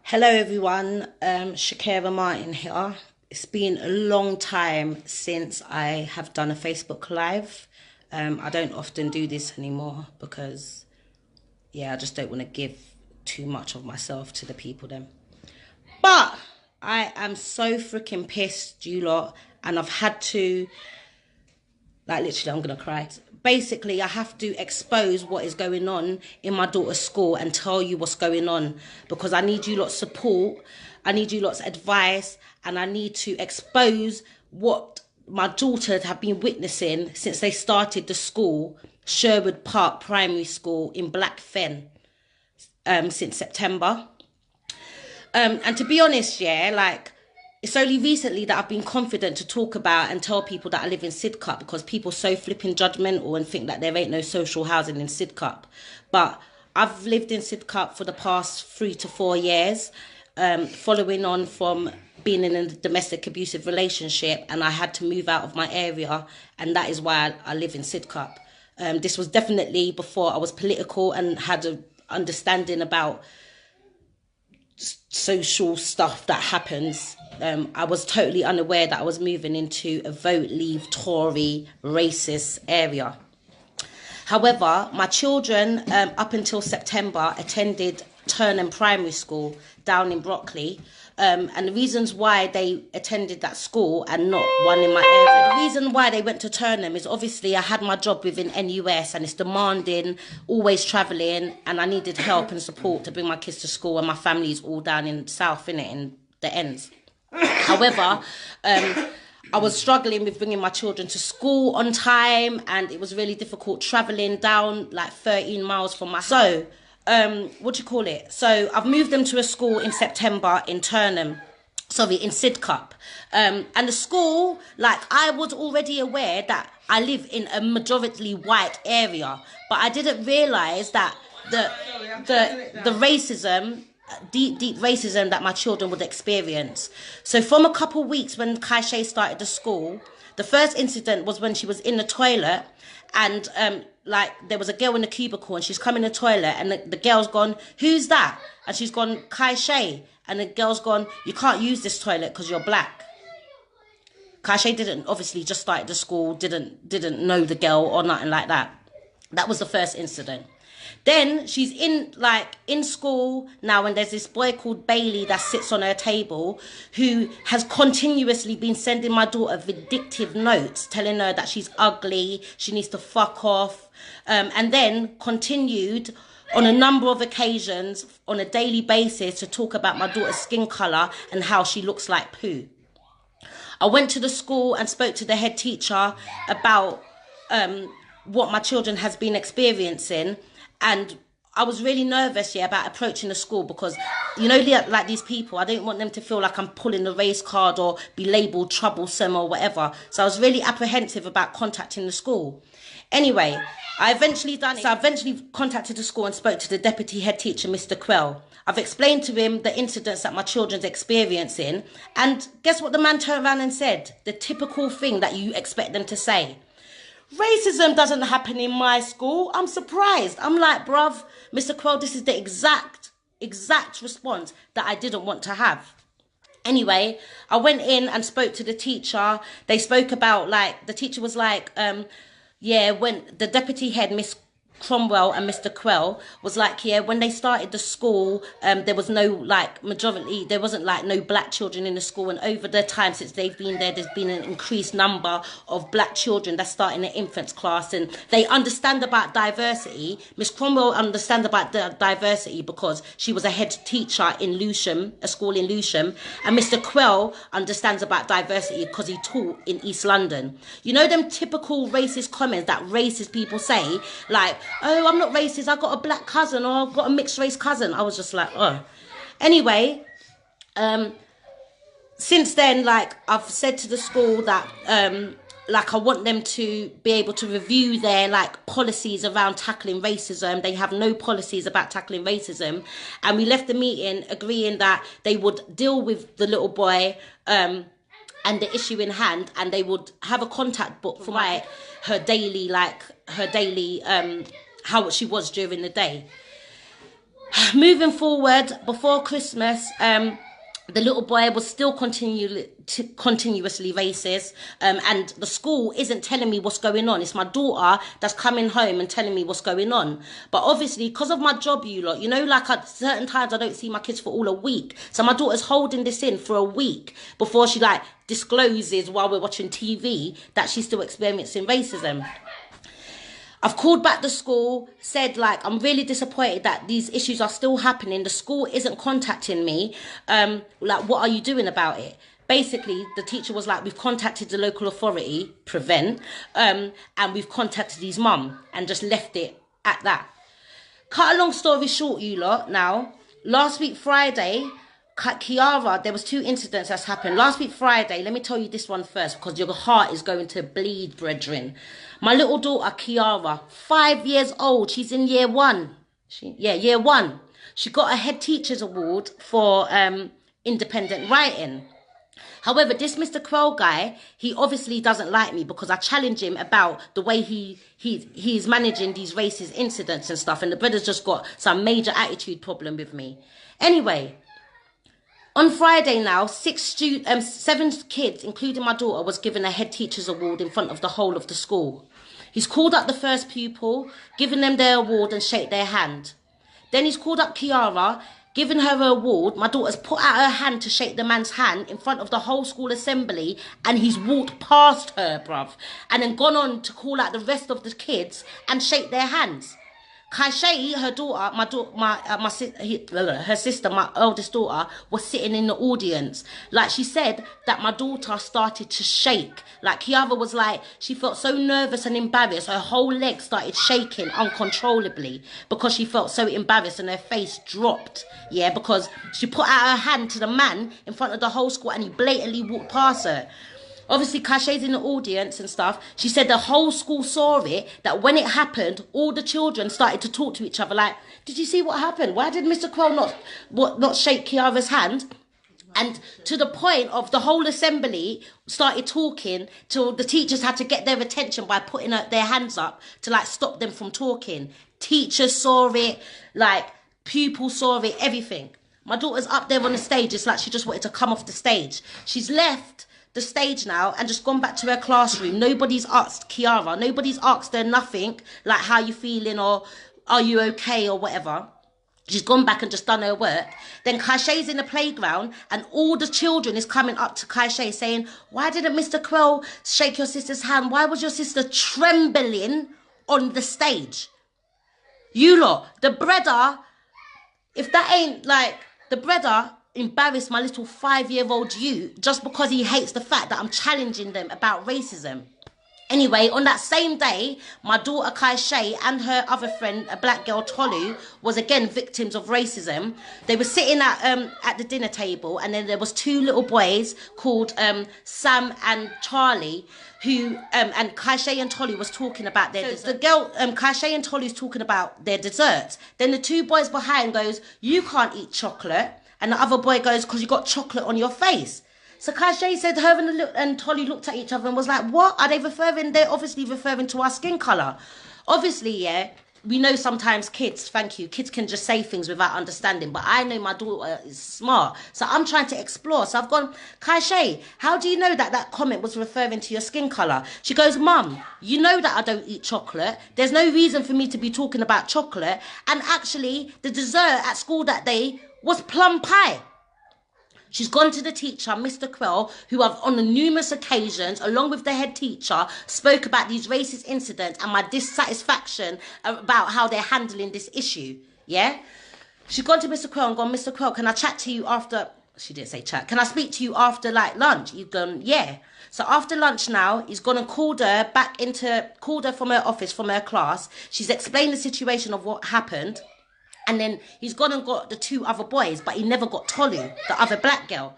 Hello everyone, Shakira Martin here. It's been a long time since I have done a Facebook Live. I don't often do this anymore because, I just don't want to give too much of myself to the people then. But I am so freaking pissed, you lot, and I've had to, literally, I'm going to cry. Basically, I have to expose what is going on in my daughter's school and tell you what's going on because I need you lot's support, I need you lot's advice, and I need to expose what my daughters have been witnessing since they started the school, Sherwood Park Primary School in Blackfen, since September. And to be honest, it's only recently that I've been confident to talk about and tell people that I live in Sidcup because people are so flipping judgmental and think that there ain't no social housing in Sidcup. But I've lived in Sidcup for the past 3 to 4 years, following on from being in a domestic abusive relationship, and I had to move out of my area, and that is why I live in Sidcup. This was definitely before I was political and had an understanding about social stuff that happens. I was totally unaware that I was moving into a vote leave Tory racist area. However, my children up until September attended Turnham Primary School down in Brockley. And the reasons why they attended that school and not one in my area, the reason why they went to Turnham is obviously I had my job within NUS and it's demanding, always travelling, and I needed help and support to bring my kids to school, and my family's all down in South, in the ends. However, I was struggling with bringing my children to school on time, and it was really difficult travelling down 13 miles from my house. So, So I've moved them to a school in September in Turnham, in Sidcup. And the school, I was already aware that I live in a majority white area, but I didn't realise that the racism, deep racism that my children would experience. So from a couple of weeks when Kaisha started the school, the first incident was when she was in the toilet and there was a girl in the cubicle and she's come in the toilet and the girl's gone, "Who's that?" And she's gone, "Kaisha." And the girl's gone, "You can't use this toilet because you're black." Kaisha didn't obviously just started the school, didn't know the girl or nothing like that. That was the first incident. Then she's in school now, and there's this boy called Bailey that sits on her table who has continuously been sending my daughter vindictive notes telling her that she's ugly, she needs to fuck off, and then continued on a number of occasions on a daily basis to talk about my daughter's skin colour and how she looks like poo. I went to the school and spoke to the head teacher about what my children has been experiencing. And I was really nervous, about approaching the school because, these people, I didn't want them to feel like I'm pulling the race card or be labelled troublesome or whatever. So I was really apprehensive about contacting the school. Anyway, I eventually contacted the school and spoke to the deputy head teacher, Mr. Quell. I've explained to him the incidents that my children's experiencing. And guess what the man turned around and said? The typical thing that you expect them to say. "Racism doesn't happen in my school." I'm surprised. I'm like, bruv, Mr. Quell, this is the exact response that I didn't want to have. Anyway, I went in and spoke to the teacher. They spoke about, the teacher was when the deputy head, Miss Cromwell and Mr. Quell was when they started the school, there was no majority, there wasn't no black children in the school, and over the time since they've been there's been an increased number of black children that start in the infants class, and they understand about diversity. Miss Cromwell understands about the diversity because she was a head teacher in Lewisham, a school in Lewisham, and Mr. Quell understands about diversity because he taught in East London. You know them typical racist comments that racist people say, "Oh, I'm not racist, I got a black cousin," or "I've got a mixed race cousin." I was just oh. Anyway, since then, I've said to the school that I want them to be able to review their policies around tackling racism. They have no policies about tackling racism, and we left the meeting agreeing that they would deal with the little boy and the issue in hand, and they would have a contact book for write her daily, how she was during the day. Moving forward, before Christmas, the little boy was still continuously racist, and the school isn't telling me what's going on. It's my daughter that's coming home and telling me what's going on. But obviously, because of my job, you lot, you know, like at certain times I don't see my kids for all a week. So my daughter's holding this in for a week before she like discloses while we're watching TV that she's still experiencing racism. I've called back the school, said like, I'm really disappointed that these issues are still happening. The school isn't contacting me. Like, what are you doing about it? Basically, the teacher was like, we've contacted the local authority, Prevent, and we've contacted his mum, and just left it at that. Cut a long story short, you lot, now, last week Friday, Kiara, there was 2 incidents that's happened. Last week Friday, let me tell you this one first, because your heart is going to bleed, brethren. My little daughter, Kiara, 5 years old. She's in year 1. Year 1. She got a head teacher's award for independent writing. However, this Mr. Quell guy, he obviously doesn't like me because I challenge him about the way he's managing these racist incidents and stuff. And the brother's just got some major attitude problem with me. Anyway, on Friday now, 7 kids, including my daughter, was given a head teacher's award in front of the whole of the school. He's called up the first pupil, given them their award and shake their hand. Then he's called up Kiara, given her an award. My daughter's put out her hand to shake the man's hand in front of the whole school assembly, and he's walked past her, bruv, and then gone on to call out the rest of the kids and shake their hands. Kaishay, her daughter, her sister, my eldest daughter, was sitting in the audience. Like, she said that my daughter started to shake. Like, Kiara was like, she felt so nervous and embarrassed. Her whole leg started shaking uncontrollably because she felt so embarrassed, and her face dropped. Yeah, because she put out her hand to the man in front of the whole school, and he blatantly walked past her. Obviously, Kashay's in the audience and stuff. She said the whole school saw it, that when it happened, all the children started to talk to each other like, did you see what happened? Why did Mr. Quell not shake Kiara's hand? And to the point of the whole assembly started talking till the teachers had to get their attention by putting their hands up to like stop them from talking. Teachers saw it, like pupils saw it, everything. My daughter's up there on the stage. It's like she just wanted to come off the stage. She's left the stage now and just gone back to her classroom. Nobody's asked Kiara, nobody's asked her nothing, like how you feeling or are you okay or whatever. She's gone back and just done her work. Then Kaishay's in the playground and all the children is coming up to Kaishay saying, why didn't Mr. Quell shake your sister's hand? Why was your sister trembling on the stage? You lot, the brother, if that ain't like, the brother embarrass my little 5-year-old you just because he hates the fact that I'm challenging them about racism. Anyway, on that same day, my daughter Kaishay and her other friend, a black girl Tolu, was again victims of racism. They were sitting at the dinner table, and then there was 2 little boys called Sam and Charlie, who and Kaishay and Tolu was talking about their the girl Kaishay and Tolu's talking about their desserts. Then the 2 boys behind goes, you can't eat chocolate. And the other boy goes, because you got chocolate on your face. So Kaishay said, her and Tolly looked at each other and was like, what? Are they referring? They're obviously referring to our skin colour. Obviously, yeah, we know sometimes kids, thank you, kids can just say things without understanding. But I know my daughter is smart. So I'm trying to explore. So I've gone, Kaishay, how do you know that that comment was referring to your skin colour? She goes, Mum, you know that I don't eat chocolate. There's no reason for me to be talking about chocolate. And actually, the dessert at school that day was plum pie. She's gone to the teacher, Mr. Quell, who have on the numerous occasions, along with the head teacher, spoke about these racist incidents and my dissatisfaction about how they're handling this issue. Yeah? She's gone to Mr. Quell and gone, Mr. Quell, can I chat to you after... She didn't say chat. Can I speak to you after, like, lunch? He's gone, yeah. So after lunch now, he's gone and called her from her office, from her class. She's explained the situation of what happened. And then he's gone and got the 2 other boys, but he never got Tolu, the other black girl.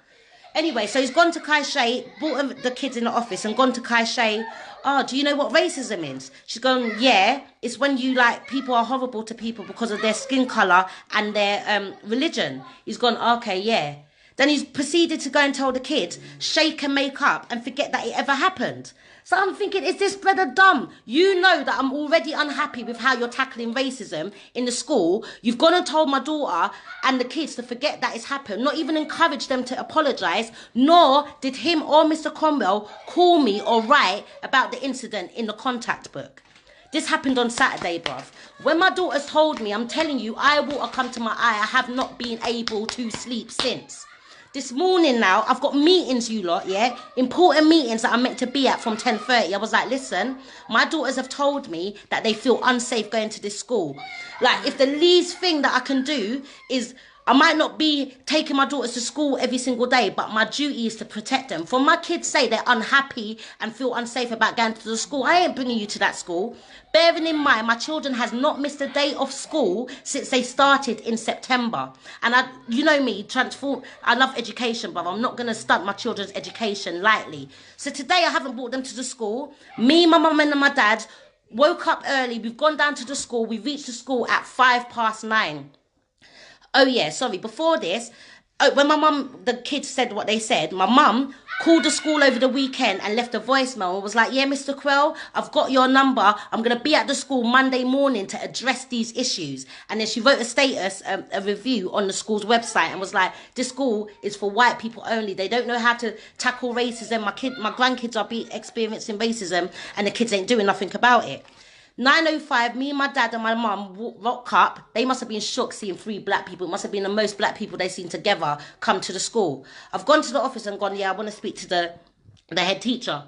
Anyway, so he's gone to Kaishay, brought the kids in the office and gone to Kaishay. Oh, do you know what racism is? She's gone, yeah, it's when you like, people are horrible to people because of their skin colour and their religion. He's gone, okay, yeah. Then he proceeded to go and tell the kids, shake and make up and forget that it ever happened. So I'm thinking, is this brother dumb? You know that I'm already unhappy with how you're tackling racism in the school. You've gone and told my daughter and the kids to forget that it's happened, not even encourage them to apologise, nor did him or Mr. Cromwell call me or write about the incident in the contact book. This happened on Saturday, bruv. When my daughters told me, I'm telling you, eye water come to my eye. I have not been able to sleep since. This morning now, I've got meetings, you lot, yeah? Important meetings that I'm meant to be at from 10:30. I was like, listen, my daughters have told me that they feel unsafe going to this school. Like, if the least thing that I can do is, I might not be taking my daughters to school every single day, but my duty is to protect them. For my kids say they're unhappy and feel unsafe about going to the school, I ain't bringing you to that school. Bearing in mind, my children has not missed a day of school since they started in September. And you know me, I love education, but I'm not going to stunt my children's education lightly. So today I haven't brought them to the school. Me, my mum and my dad woke up early. We've gone down to the school. We reached the school at 9:05. Oh yeah, sorry, before this, when the kids said what they said, my mum called the school over the weekend and left a voicemail and was like, yeah, Mr. Quell, I've got your number. I'm going to be at the school Monday morning to address these issues. And then she wrote a status, a review on the school's website and was like, this school is for white people only. They don't know how to tackle racism. My grandkids are experiencing racism and the kids ain't doing nothing about it. 9:05, me and my dad and my mum rock up. They must have been shocked seeing 3 black people. It must have been the most black people they've seen together come to the school. I've gone to the office and gone, yeah, I want to speak to the head teacher.